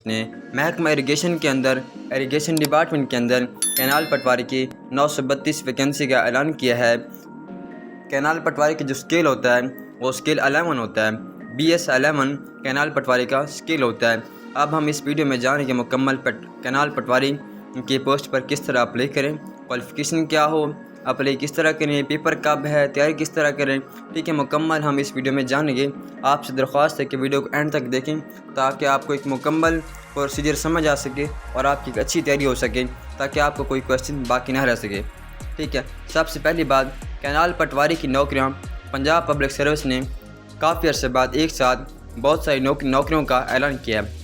نے محکمہ اریگیشن کے اندر اریگیشن ڈپارٹمنٹ کے اندر کینال پٹواری کی 932 ویکنسی کا اعلان کیا ہے۔ کینال پٹواری کی جو اسکیل ہوتا ہے وہ اسکیل 11 ہوتا ہے، BS 11 کینال پٹواری کا اسکیل ہوتا ہے۔ اب ہم اس ویڈیو میں جانیں کہ مکمل کینال پٹواری کی پوسٹ پر کس طرح اپلائی کریں، کوالیفیکیشن کیا ہو، اپلائی کس طرح کریں، پیپر کب ہے، تیاری کس طرح کریں، ٹھیک ہے۔ مکمل ہم اس ویڈیو میں جانیں گے۔ آپ سے درخواست ہے کہ ویڈیو کو اینڈ تک دیکھیں تاکہ آپ کو ایک مکمل پروسیجر سمجھ آ سکے اور آپ کی ایک اچھی تیاری ہو سکے، تاکہ آپ کو کوئی کویسچن باقی نہ رہ سکے، ٹھیک ہے۔ سب سے پہلی بات، کینال پٹواری کی نوکریاں پنجاب پبلک سروس نے کافی عرصے بعد ایک ساتھ بہت ساری نوکریوں کا اعلان کیا ہے۔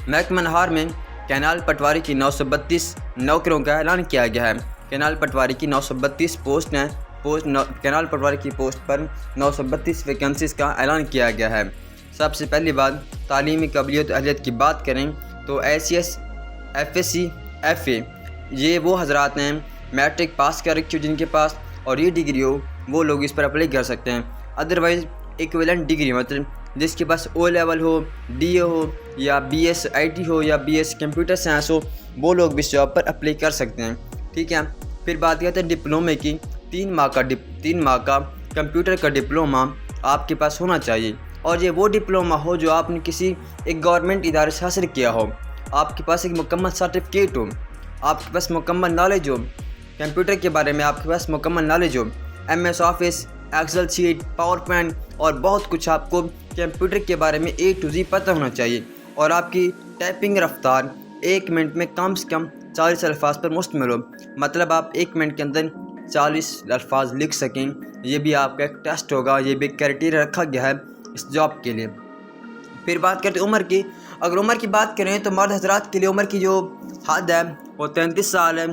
محکمہ نہار میں کینال پٹواری کی 932 نوکریوں کا اعلان کیا گیا ہے۔ کینال پٹواری کی 932 پوسٹ ہیں، کینال پٹواری کی پوسٹ پر 932 ویکنسیز کا اعلان کیا گیا ہے۔ سب سے پہلی بات، تعلیمی قابلیت اہلیت کی بات کریں تو ACS FSC FA یہ وہ حضرات ہیں میٹرک پاس کر رکھی ہو جن کے پاس، اور یہ ڈگری ہو وہ لوگ اس پر اپلائی کر سکتے ہیں۔ ادروائز ایکویلنٹ ڈگری مطلب جس کے پاس O لیول ہو، DA ہو، یا BS IT ہو، یا BS کمپیوٹر سائنس ہو، وہ لوگ بھی اس جاب پر اپلائی کر سکتے ہیں، ٹھیک ہے۔ پھر بات کرتے ہیں ڈپلومے کی۔ 3 ماہ کا کمپیوٹر کا ڈپلومہ آپ کے پاس ہونا چاہیے، اور یہ وہ ڈپلومہ ہو جو آپ نے کسی ایک گورنمنٹ ادارے سے حاصل کیا ہو، آپ کے پاس ایک مکمل سرٹیفکیٹ ہو، آپ کے پاس مکمل نالج ہو کمپیوٹر کے بارے میں، آپ کے پاس مکمل نالج ہو، MS office, excel sheet, PowerPoint اور بہت کچھ آپ کو کمپیوٹر کے بارے میں A to Z پتہ ہونا چاہیے، اور آپ کی ٹائپنگ رفتار 1 منٹ میں کم سے کم 40 الفاظ پر مشتمل ہو، مطلب آپ 1 منٹ کے اندر 40 الفاظ لکھ سکیں۔ یہ بھی آپ کا ایک ٹیسٹ ہوگا، یہ بھی ایک کرائٹیریا رکھا گیا ہے اس جاب کے لیے۔ پھر بات کرتے ہیں عمر کی۔ اگر عمر کی بات کریں تو مرد حضرات کے لیے عمر کی جو حد ہے وہ 33 سال ہے،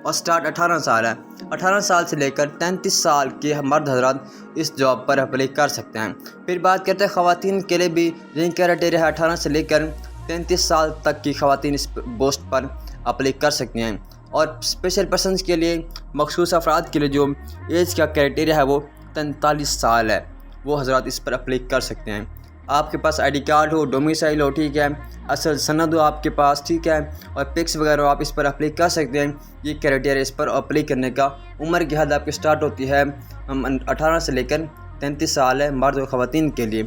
اور سٹارٹ 18 سال ہے۔ 18 سال سے لے کر 33 سال کے مرد حضرات اس جاب پر اپلائی کر سکتے ہیں۔ پھر بات کرتے ہیں خواتین کے لیے بھی یہی کرائٹیریا ہے، 18 سے لے کر 33 سال تک کی خواتین اس پوسٹ پر اپلائی کر سکتی ہیں، اور اسپیشل پرسنز کے لیے، مخصوص افراد کے لیے جو ایج کا کرائٹیریا ہے وہ 43 سال ہے، وہ حضرات اس پر اپلائی کر سکتے ہیں۔ آپ کے پاس ID کارڈ ہو، ڈومیسائل ہو، ٹھیک ہے، اصل سند ہو آپ کے پاس، ٹھیک ہے، اور پکس وغیرہ ہو، آپ اس پر اپلائی کر سکتے ہیں۔ یہ کرائٹیریا اس پر اپلائی کرنے کا۔ عمر کی حد آپ کی سٹارٹ ہوتی ہے 18 سے لے کر 33 سال ہے مرد و خواتین کے لیے۔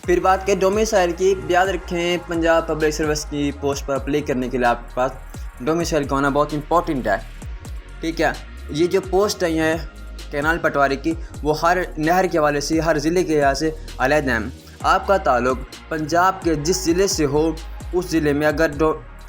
پھر بات کریں ڈومیسائل کی۔ یاد رکھیں پنجاب پبلک سروس کی پوسٹ پر اپلائی کرنے کے لیے آپ کے پاس ڈومیسائل کا ہونا بہت امپورٹنٹ ہے، ٹھیک ہے۔ یہ جو پوسٹ آئی ہیں کینال پٹواری کی وہ ہر نہر کے حوالے سے، ہر ضلع کے لحاظ سے علیحدہ ہیں۔ آپ کا تعلق پنجاب کے جس ضلع سے ہو اس ضلع میں اگر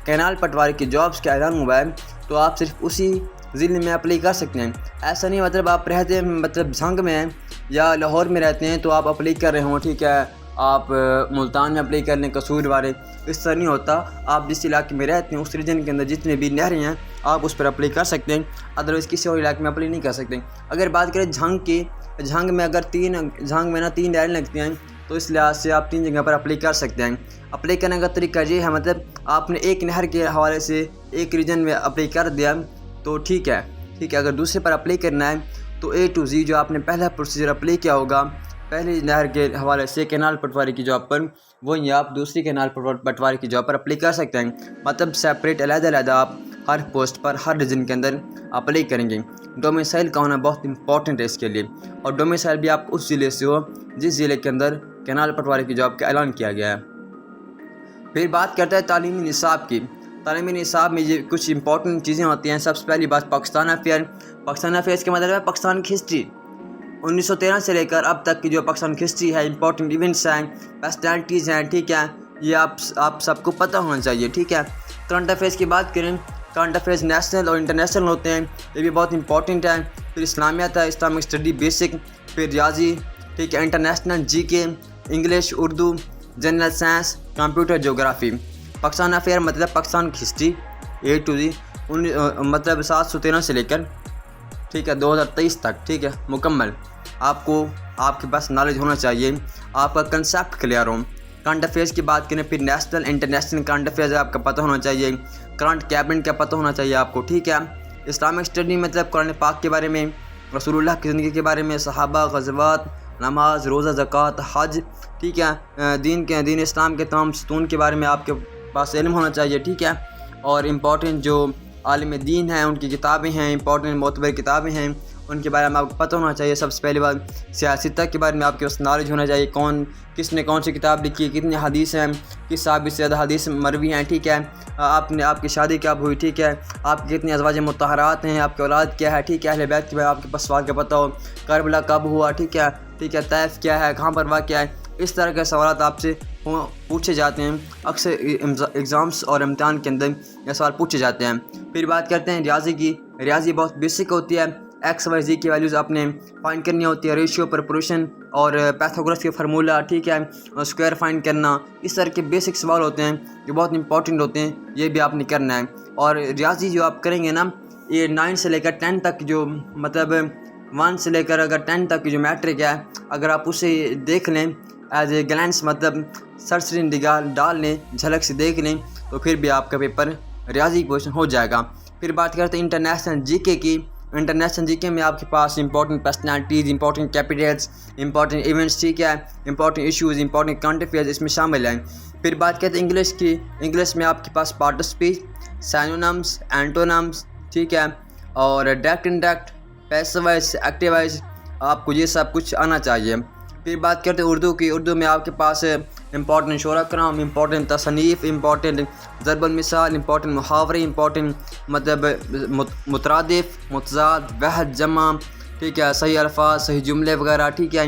کینال پٹواری کی جابس کا اعلان ہوا ہے تو آپ صرف اسی ضلع میں اپلائی کر سکتے ہیں۔ ایسا نہیں مطلب آپ رہتے ہیں مطلب جھنگ میں ہیں یا لاہور میں رہتے ہیں تو آپ اپلائی کر رہے ہوں، ٹھیک ہے، آپ ملتان میں اپلائی کر لیں، قصور والے، اس طرح نہیں ہوتا۔ آپ جس علاقے میں رہتے ہیں اس ریجن کے اندر جتنے بھی نہریں ہیں آپ اس پر اپلائی کر سکتے ہیں، ادروائز کسی اور علاقے میں اپلائی نہیں کر سکتے۔ اگر بات کریں جھنگ کی، جھنگ میں اگر 3 نہریں لگتی ہیں تو اس لحاظ سے آپ 3 جگہ پر اپلائی کر سکتے ہیں۔ اپلائی کرنے کا طریقہ یہ ہے، مطلب آپ نے ایک نہر کے حوالے سے ایک ریجن میں اپلائی کر دیا تو ٹھیک ہے، اگر دوسرے پر اپلائی کرنا ہے تو A to Z جو آپ نے پہلا پروسیجر اپلائی کیا ہوگا پہلی نہر کے حوالے سے کینال پٹواری کی جاب پر، وہیں آپ دوسری کینال پٹواری کی جاب پر اپلائی کر سکتے ہیں۔ مطلب سیپریٹ علیحدہ آپ ہر پوسٹ پر ہر ریجن کے اندر اپلائی کریں گے۔ ڈومیسائل کا ہونا بہت امپورٹنٹ ہے اس کے لیے، اور ڈومیسائل بھی آپ اس ضلع سے ہو جس ضلع کے اندر کینال پٹواری کی جاب کا اعلان کیا گیا ہے۔ پھر بات کرتے ہیں تعلیمی نصاب کی۔ تعلیمی نصاب میں یہ کچھ امپورٹنٹ چیزیں ہوتی ہیں۔ سب سے پہلی بات پاکستان افیئر۔ پاکستان افیئرس کے مطلب ہے پاکستان کی ہسٹری، 1913 سے لے کر اب تک کی جو پاکستان کی ہسٹری ہے، امپورٹنٹ ایونٹس ہیں، پرسنالٹیز ہیں، ٹھیک ہے، یہ آپ سب کو پتہ ہونا چاہیے، ٹھیک ہے۔ کرنٹ افیئرس کی بات کریں، کرنٹ افیئرس نیشنل اور انٹرنیشنل ہوتے ہیں، یہ بھی بہت امپورٹنٹ ہے۔ پھر اسلامیات ہے، اسلامک اسٹڈی بیسک، پھر ریاضی، ٹھیک ہے، international GK، English, Urdu, general science, computer, جغرافی۔ پاکستان افیئر مطلب پاکستان کی ہسٹری A to Z، مطلب 713 سے لے کر، ٹھیک ہے، 2023 تک، ٹھیک ہے، مکمل آپ کے پاس نالج ہونا چاہیے، آپ کا کنسیپٹ کلیئر ہو۔ کرنٹ افیئرس کی بات کریں، پھر نیشنل انٹرنیشنل کرنٹ افیئرز آپ کا پتہ ہونا چاہیے، کرنٹ کیبنٹ کا پتہ ہونا چاہیے آپ کو، ٹھیک ہے۔ اسلامک اسٹڈی مطلب قرآن پاک کے بارے میں، رسول اللہ کی زندگی کے بارے میں، صحابہ، غزوات نماز، روزہ، زکوٰۃ، حج، ٹھیک ہے، دین اسلام کے تمام ستون کے بارے میں آپ کے پاس علم ہونا چاہیے، ٹھیک ہے. اور امپورٹنٹ جو عالم دین ہیں ان کی کتابیں ہیں، امپورٹنٹ معتبر کتابیں ہیں، ان کے بارے میں آپ کو پتہ ہونا چاہیے. سب سے پہلی بات سیاستہ کے بارے میں آپ کے پاس نالج ہونا چاہیے، کس نے کون سی کتاب لکھی ہے، کتنی حدیث ہیں، کس صحابی سے زیادہ حدیث مروی ہیں، ٹھیک ہے. آپ کی شادی کب ہوئی، ٹھیک ہے، آپ کی کتنی ازواج مطہرات ہیں، آپ کی اولاد کیا ہے، ٹھیک ہے. اہل بیت کے بارے میں آپ کے پاس سوال کا پتہ ہو، کربلا کب ہوا، ٹھیک ہے، طائف کیا ہے، کہاں پر واقع ہے. اس طرح کے سوالات آپ سے پوچھے جاتے ہیں. اکثر ایگزامس اور امتحان کے اندر یہ سوال پوچھے جاتے ہیں. پھر بات کرتے ہیں ریاضی کی. ریاضی بہت بیسک ہوتی ہے. ایکس وائی زی کی ویلیوز آپ نے فائنڈ کرنی ہوتی ہے، ریشیو، پرپورشن اور پیتھاگورس کے فارمولا، ٹھیک ہے، اسکوائر فائنڈ کرنا. اس طرح کے بیسک سوال ہوتے ہیں جو بہت امپورٹنٹ ہوتے ہیں، یہ بھی آپ نے کرنا ہے. اور ریاضی جو آپ کریں گے نا، یہ 9 سے لے کر 10 تک جو مطلب 1 سے لے کر اگر 10 تک جو میٹرک ہے، اگر آپ اسے دیکھ لیں ایز اے گلینس، مطلب سرسری نگاہ ڈال لیں، جھلک سے دیکھ لیں، تو پھر بھی آپ کا پیپر ریاضی پوزیشن ہو جائے گا. پھر بات کرتے ہیں انٹرنیشنل جی کے کی. انٹرنیشنل جی کے میں آپ کے پاس important personalities, important capitals, important events, ٹھیک ہے، important issues, important current affairs اس میں شامل ہیں. پھر بات کرتے ہیں انگلش کی. انگلش میں آپ کے پاس پارٹ آف اسپیچ، سینونمز، اینٹونمز، ٹھیک ہے، اور direct indirect, passive wise, active wise, آپ کو یہ سب کچھ آنا چاہیے. پھر بات کرتے ہیں اردو کی. اردو میں آپ کے پاس امپورٹنٹ شعراء کرام، امپورٹنٹ تصنیف، امپورٹنٹ ضرب المثال، امپورٹنٹ محاورے، امپورٹنٹ مطلب مترادف، متضاد، وحد، جمع، ٹھیک ہے، صحیح الفاظ، صحیح جملے وغیرہ، ٹھیک ہے.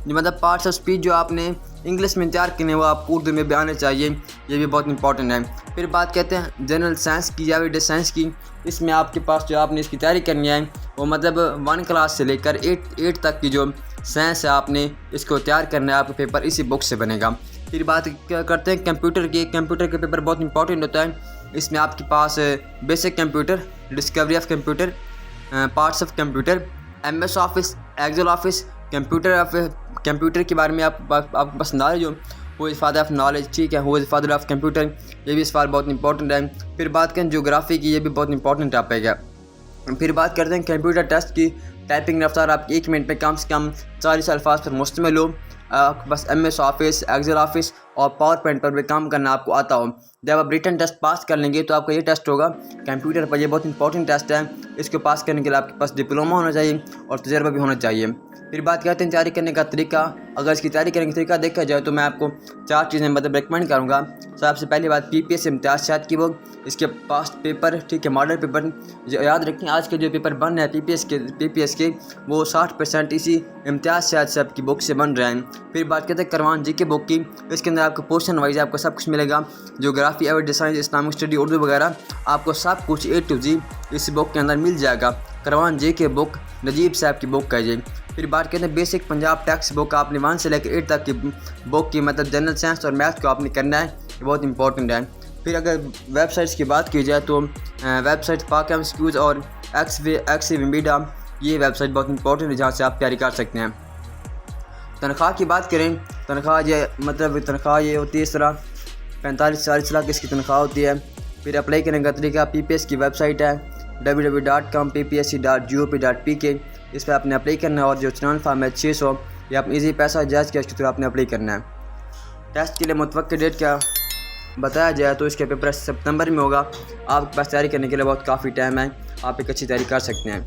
مطلب پارٹس آف اسپیچ جو آپ نے انگلش میں تیار کرنے وہ آپ کو اردو میں بھی آنے چاہیے، یہ بھی بہت امپورٹنٹ ہے. پھر بات کہتے ہیں جنرل سائنس کی یا ایوریڈے سائنس کی. اس میں آپ کے پاس جو آپ نے اس کی تیاری کرنی ہے وہ مطلب 1 کلاس سے لے کر 8 تک کی جو سائنس ہے آپ نے اس کو تیار کرنا ہے. آپ کا پیپر اسی بک سے بنے گا. پھر بات کرتے ہیں کمپیوٹر کی. کمپیوٹر کا پیپر بہت امپورٹنٹ ہوتا ہے. اس میں آپ کے پاس basic computer, discovery of computer, parts of computer, M S office, excel office, computer کے بارے میں آپ کے پاس نالج ہو. Who is father of knowledge, ٹھیک ہے، who is father of computer, یہ بھی سوال بہت امپورٹنٹ ہے. پھر بات کریں جغرافی کی. یہ بھی بہت امپورٹنٹ ٹاپک ہے. پھر بات کرتے ہیں کمپیوٹر ٹیسٹ کی. ٹائپنگ رفتار آپ کی 1 منٹ میں کم سے کم 40 الفاظ پر مشتمل ہو. بس M S office, excel office اور پاور پوائنٹ پر بھی کام کرنا آپ کو آتا ہو. جب آپ ریٹن ٹیسٹ پاس کر لیں گے تو آپ کا یہ ٹیسٹ ہوگا کمپیوٹر پر. یہ بہت امپورٹنٹ ٹیسٹ ہے. اس کو پاس کرنے کے لیے آپ کے پاس ڈپلومہ ہونا چاہیے اور تجربہ بھی ہونا چاہیے. پھر بات کرتے ہیں تیاری کرنے کا طریقہ. اگر اس کی تیاری کرنے کا طریقہ دیکھا جائے تو میں آپ کو 4 چیزیں مطلب ریکمینڈ کروں گا. سب سے پہلی بات پی پی ایس امتیاز شاید کی بک، اس کے پاسٹ پیپر، ٹھیک ہے، ماڈل پیپر. یاد رکھیں آج کے جو پیپر بن رہے ہیں پی پی ایس کے وہ 60% اسی امتیاز شاید سے آپ کی بک سے بن رہے ہیں. پھر بات کرتے ہیں کروان جی کے بک کی. اس کے اندر آپ کو پورشن وائز آپ کو سب کچھ ملے گا. جغرافی، ایوریڈے سائنس، اسلامک اسٹڈی، اردو وغیرہ، آپ کو سب کچھ A to Z اس بک کے اندر مل جائے گا. کروان جی کے بک نجیب صاحب کی بک ہے یہ. پھر بات کرتے ہیں بیسک پنجاب ٹیکس بک. آپ نے 1 سے لے کے 8 تک کی بک کی مطلب جنرل سائنس اور میتھ کو آپ نے کرنا ہے. یہ بہت امپورٹنٹ ہے. پھر اگر ویب سائٹس کی بات کی جائے تو ویب سائٹ پاک ایم سکیوز اور ایکس ویمیڈیا، یہ ویب سائٹ بہت امپورٹنٹ ہے جہاں سے آپ تیاری کر سکتے ہیں. تنخواہ کی بات کریں، تنخواہ یہ ہوتی ہے اس طرح 45-40 لاکھ اس کی تنخواہ ہوتی ہے. پھر اپلائی کرنے کا طریقہ پی پی ایس کی ویب سائٹ ہے www.ppsc.gop.pk. اس پہ آپ نے اپلائی کرنا ہے اور جو چنان فارم ہے 600 یہ آپ ایزی پیسہ جائز کیش کے تھرو آپ نے اپلائی کرنا ہے. ٹیسٹ کے لیے متوقع ڈیٹ کیا بتایا جائے تو اس کے پیپر ستمبر میں ہوگا. آپ کے پاس تیاری کرنے کے لیے بہت کافی ٹائم ہے. آپ ایک اچھی تیاری کر سکتے ہیں.